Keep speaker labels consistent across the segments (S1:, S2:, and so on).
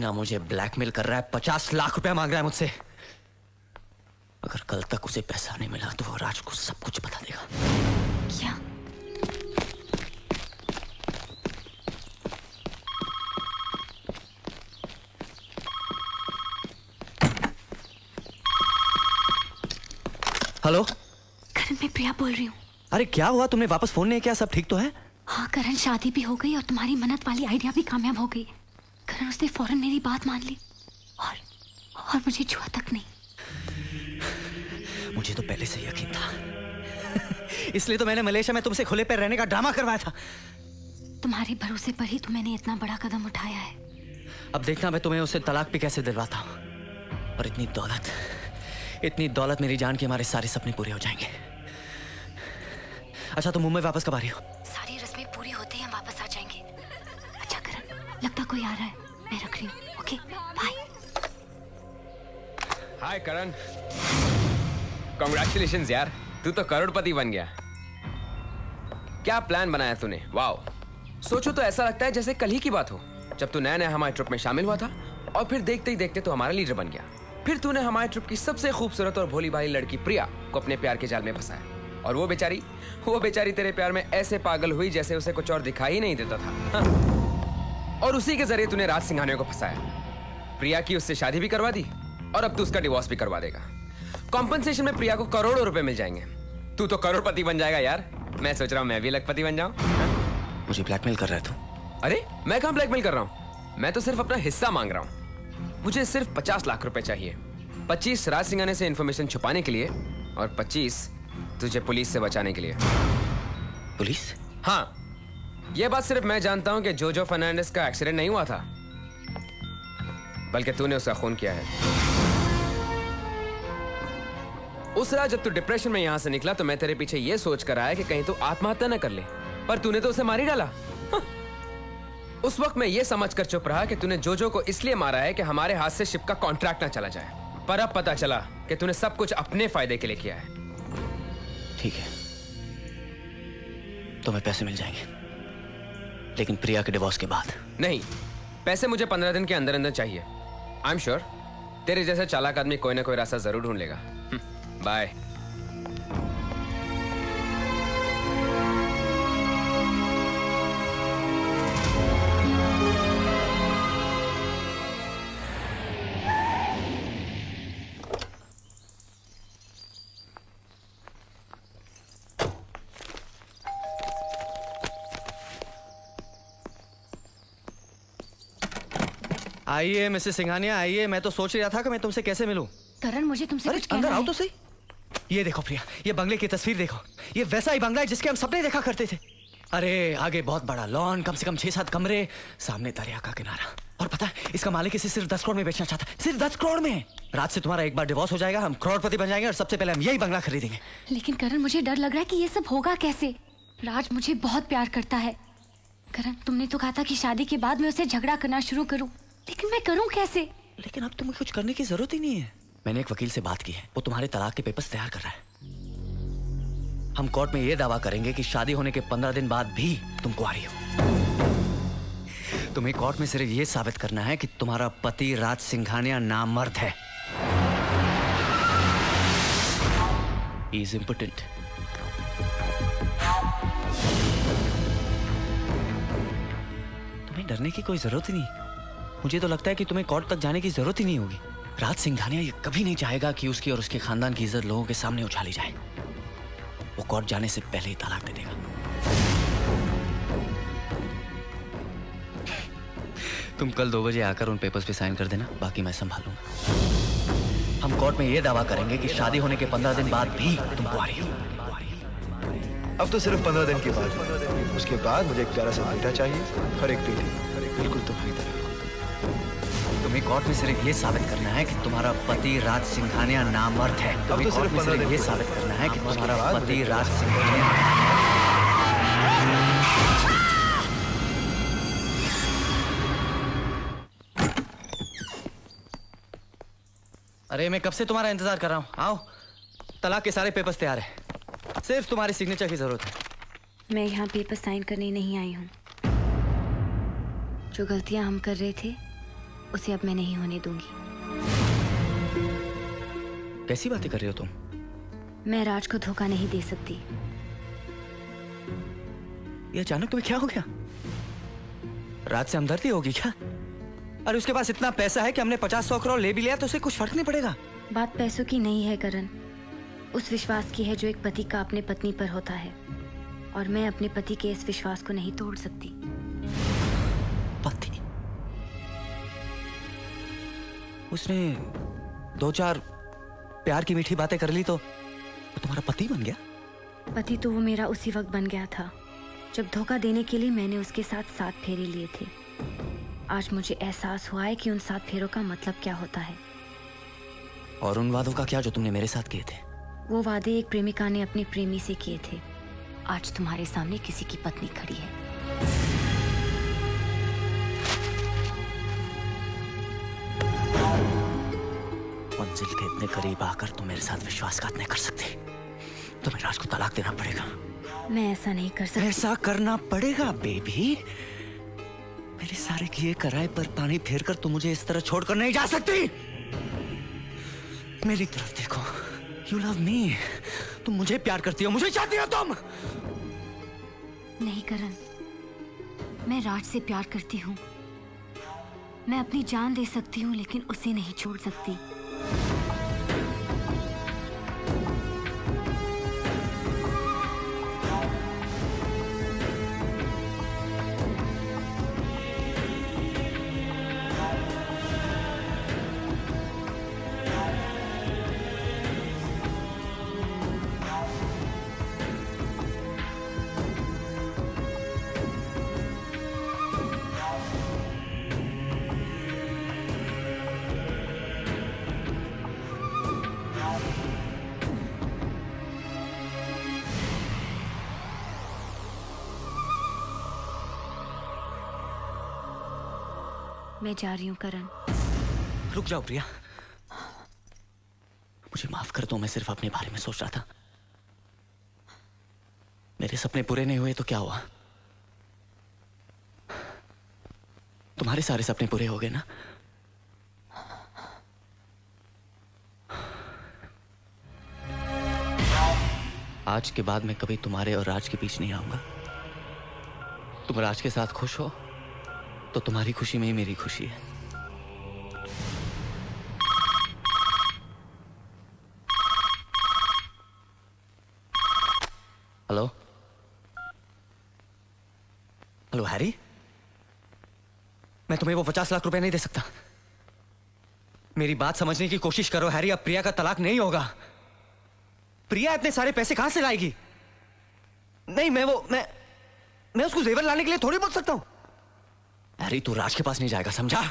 S1: रीना मुझे ब्लैकमेल कर रहा है, 50 लाख रुपया मांग रहा है मुझसे। अगर कल तक उसे पैसा नहीं मिला तो वो राज को सब कुछ बता देगा।
S2: क्या?
S1: हेलो
S2: करण, मैं प्रिया बोल रही हूँ।
S1: अरे क्या हुआ, तुमने वापस फोन नहीं किया? सब ठीक तो है?
S2: हाँ करण, शादी भी हो गई और तुम्हारी मन्नत वाली आइडिया भी कामयाब हो गई। करण, उसने फौरन मेरी बात मान ली और मुझे छुआ तक नहीं।
S1: मुझे तो पहले से यकीन था इसलिए तो मैंने मलेशिया में तुमसे खुले पैर रहने का ड्रामा करवाया था।
S2: तुम्हारे भरोसे पर ही तो मैंने इतना बड़ा कदम उठाया है।
S1: अब देखना मैं तुम्हें उससे तलाक भी कैसे दिलवाता हूँ। और इतनी दौलत मेरी जान की हमारे सारे सपने पूरे हो जाएंगे। अच्छा, तुम मुंबई वापस कब आ रही हो?
S2: सारी रस्में पूरी होते ही हम वापस आ जाएंगे। अच्छा करण, लगता कोई आ रहा है, मैं रख रही हूँ। Okay bye.
S3: Hi Karan, congratulations यार, तू तो करोड़पति बन गया। क्या प्लान बनाया तूने, वाओ। सोचो तो ऐसा लगता है जैसे कल ही की बात हो, जब तू नया नया हमारे ट्रिप में शामिल हुआ था और फिर देखते ही देखते तो हमारा लीडर बन गया। फिर तूने हमारे ट्रिप की सबसे खूबसूरत और भोली भाली लड़की प्रिया को अपने प्यार के जाल में फंसाया और वो बेचारी तेरे प्यार में ऐसे पागल हुई जैसे उसे कुछ और दिखाई नहीं देता था। हाँ। और उसी के जरिए तूने राज सिंघानिया को फंसाया। प्रिया की उससे शादी भी करवा दी और अब तू उसका डिवोर्स भी करवा देगा। कॉम्पनसेशन में प्रिया को करोड़ों रुपए मिल जाएंगे। तू तो करोड़पति बन जाएगा यार। मैं सोच रहा हूँ मैं भी लखपति बन जाऊं।
S1: मुझे ब्लैकमेल कर रहा है तू?
S3: अरे मैं कहां ब्लैकमेल कर रहा हूँ, मैं तो सिर्फ अपना हिस्सा मांग रहा हूँ। मुझे सिर्फ 50 लाख रुपए चाहिए। 25 राज सिंघानिया से इंफॉर्मेशन छुपाने के लिए और 25 तुझे पुलिस से बचाने के लिए।
S1: पुलिस?
S3: हाँ, यह बात सिर्फ मैं जानता हूं कि जोजो फर्नांडिस का एक्सीडेंट नहीं हुआ था, बल्कि तूने उसका खून किया है। उस रात जब तू डिप्रेशन में यहां से निकला तो मैं तेरे पीछे यह सोच कर आया कि कहीं तू आत्महत्या न कर ले, पर तूने तो उसे मार ही डाला। हाँ। उस वक्त मैं ये समझ कर चुप रहा कि तूने जोजो को इसलिए मारा है कि हमारे हाथ से शिप का कॉन्ट्रैक्ट ना चला जाए, पर अब पता चला कि तूने सब कुछ अपने फायदे के लिए किया है।
S1: ठीक है, तुम्हें पैसे मिल जाएंगे, लेकिन प्रिया के डिवोर्स के बाद
S3: नहीं। पैसे मुझे 15 दिन के अंदर अंदर चाहिए। आई एम श्योर तेरे जैसा चालाक आदमी कोई ना कोई रास्ता जरूर ढूंढ लेगा। बाय।
S1: आइए मिसेस सिंघानिया, आइए। मैं तो सोच रहा था कि मैं तुमसे कैसे मिलूं।
S2: करण, मुझे तुमसे कुछ कहना
S1: अंदर आओ
S2: है।
S1: तो सही। ये देखो प्रिया, ये बंगले की तस्वीर देखो। ये वैसा ही बंगला है जिसके हम सपने देखा करते थे। अरे आगे बहुत बड़ा लॉन, कम से कम 6-7 कमरे, सामने दरिया का किनारा। और पता है इसका मालिक इसे सिर्फ 10 करोड़ में बेचना चाहता है, सिर्फ 10 करोड़ में। रात से तुम्हारा एक बार डिवोर्स हो जाएगा, हम करोड़पति बन जाएंगे और सबसे पहले हम यही बंगला खरीदेंगे।
S2: लेकिन करण, मुझे डर लग रहा है कि ये सब होगा कैसे। राज मुझे बहुत प्यार करता है। करण, तुमने तो कहा था कि शादी के बाद मैं उसे झगड़ा करना शुरू करूं, लेकिन मैं करूं कैसे?
S1: लेकिन अब तुम्हें कुछ करने की जरूरत ही नहीं है। मैंने एक वकील से बात की है, वो तुम्हारे तलाक के पेपर्स तैयार कर रहा है। हम कोर्ट में यह दावा करेंगे कि शादी होने के 15 दिन बाद भी तुम कुंवारी हो। तुम्हें कोर्ट में सिर्फ यह साबित करना है कि तुम्हारा पति राज सिंघानिया नामर्द है। He is impotent. तुम्हें डरने की कोई जरूरत ही नहीं। मुझे तो लगता है कि तुम्हें कोर्ट तक जाने की जरूरत ही नहीं होगी। राज सिंघानिया ये कभी नहीं चाहेगा कि उसकी और उसके खानदान की इज्जत लोगों के सामने उछाली जाए। वो कोर्ट जाने से पहले ही तलाक दे देगा। तुम कल 2 बजे आकर उन पेपर्स पे साइन कर देना, बाकी मैं संभालूंगा। हम कोर्ट में ये दावा करेंगे कि शादी होने के 15 दिन बाद भी तुम कुंवारी हो।
S4: अब तो सिर्फ 15 दिन की बात है। उसके बाद मुझे एक प्यारा सा बेटा चाहिए और एक बेटी, बिल्कुल तुम्हारी तरह।
S1: तुम्हें कोर्ट में सिर्फ ये साबित करना है कि तुम्हारा पति राज सिंघानिया नामर्द है।
S4: अब तो सिर्फ 15 दिन
S1: ये साबित करना है कि तुम्हारा पति राज सिंघानिया। अरे मैं कब से तुम्हारा इंतजार कर रहा हूँ। आओ, तलाक के सारे पेपर्स तैयार हैं, सिर्फ तुम्हारी सिग्नेचर की जरूरत है।
S2: मैं यहाँ पेपर साइन करने नहीं आई हूँ। जो गलतियाँ हम कर रहे थे उसे अब मैं नहीं होने दूंगी।
S1: कैसी बातें कर रहे हो तुम?
S2: मैं राज को धोखा नहीं दे सकती।
S1: ये अचानक तुम्हें क्या हो गया? राज से हमदर्दी होगी क्या? अरे उसके पास इतना पैसा है कि हमने 50-100 करोड़ ले भी लिया तो उसे कुछ फर्क नहीं पड़ेगा।
S2: बात पैसों की नहीं है करण, उस विश्वास की है जो एक पति का अपने पत्नी पर होता है, और मैं अपने पति के इस विश्वास को नहीं तोड़ सकती।
S1: पति? उसने 2-4 प्यार की मीठी बातें कर ली तो वो तुम्हारा पति बन गया?
S2: पति तो वो मेरा उसी वक्त बन गया था जब धोखा देने के लिए मैंने उसके साथ 7 फेरे लिए थे। आज मुझे एहसास हुआ है कि उन 7 फेरों का मतलब क्या होता है।
S1: और उन वादों का क्या जो तुमने मेरे साथ किए थे?
S2: वो वादे एक प्रेमिका ने अपने प्रेमी से किए थे। आज तुम्हारे सामने किसी की पत्नी खड़ी है।
S1: मंजिल के इतने करीब आकर तुम मेरे साथ विश्वासघात नहीं कर सकते। तुम्हें राज को तलाक देना पड़ेगा।
S2: मैं ऐसा नहीं कर सकती।
S1: ऐसा करना पड़ेगा बेबी। मेरे सारे किए कराए पर पानी फेर कर तुम मुझे इस तरह छोड़कर नहीं जा सकती। मेरी तरफ देखो। You love me। तुम मुझे प्यार करती हो, मुझे चाहती हो तुम।
S2: नहीं करण, मैं राज से प्यार करती हूँ। मैं अपनी जान दे सकती हूँ लेकिन उसे नहीं छोड़ सकती। मैं जा रही हूँ करण।
S1: रुक जाओ प्रिया, मुझे माफ कर दो। मैं सिर्फ अपने बारे में सोच रहा था। मेरे सपने पूरे नहीं हुए तो क्या हुआ? तुम्हारे सारे सपने पूरे हो गए ना? आज के बाद मैं कभी तुम्हारे और राज के बीच नहीं आऊंगा। तुम राज के साथ खुश हो तो तुम्हारी खुशी में ही मेरी खुशी है। हेलो हेलो हैरी, मैं तुम्हें वो 50 लाख रुपए नहीं दे सकता। मेरी बात समझने की कोशिश करो हैरी। अब प्रिया का तलाक नहीं होगा। प्रिया इतने सारे पैसे कहां से लाएगी? नहीं, मैं उसको जेवर लाने के लिए थोड़ी बोल सकता हूं। हैरी, तू राज के पास नहीं जाएगा, समझा?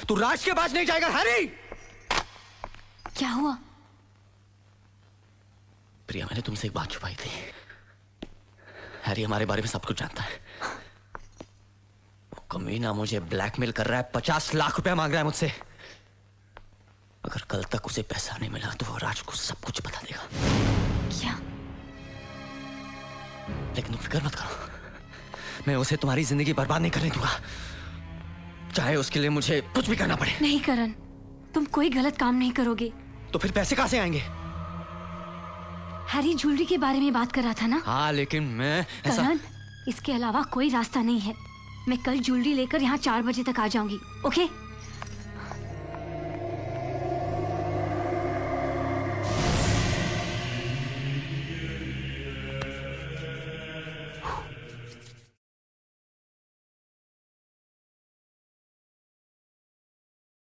S1: तू राज के पास नहीं जाएगा हैरी।
S2: क्या हुआ?
S1: प्रिया, मैंने तुमसे एक बात छुपाई थी। हैरी हमारे बारे में सब कुछ जानता है। वो कमीना मुझे ब्लैकमेल कर रहा है। 50 लाख रुपया मांग रहा है मुझसे। अगर कल तक उसे पैसा नहीं मिला तो वो राज को सब कुछ बता देगा।
S2: क्या?
S1: लेकिन तुम फिक्र मत करो, मैं उसे तुम्हारी जिंदगी बर्बाद नहीं करने दूंगा, चाहे उसके लिए मुझे कुछ भी करना पड़े।
S2: नहीं करण, तुम कोई गलत काम नहीं करोगे।
S1: तो फिर पैसे कहां से आएंगे?
S2: हैरी ज्वेलरी के बारे में बात कर रहा था ना?
S1: हाँ, लेकिन मैं ऐसा...
S2: करण, इसके अलावा कोई रास्ता नहीं है। मैं कल ज्वेलरी लेकर यहाँ 4 बजे तक आ जाऊंगी, ओके?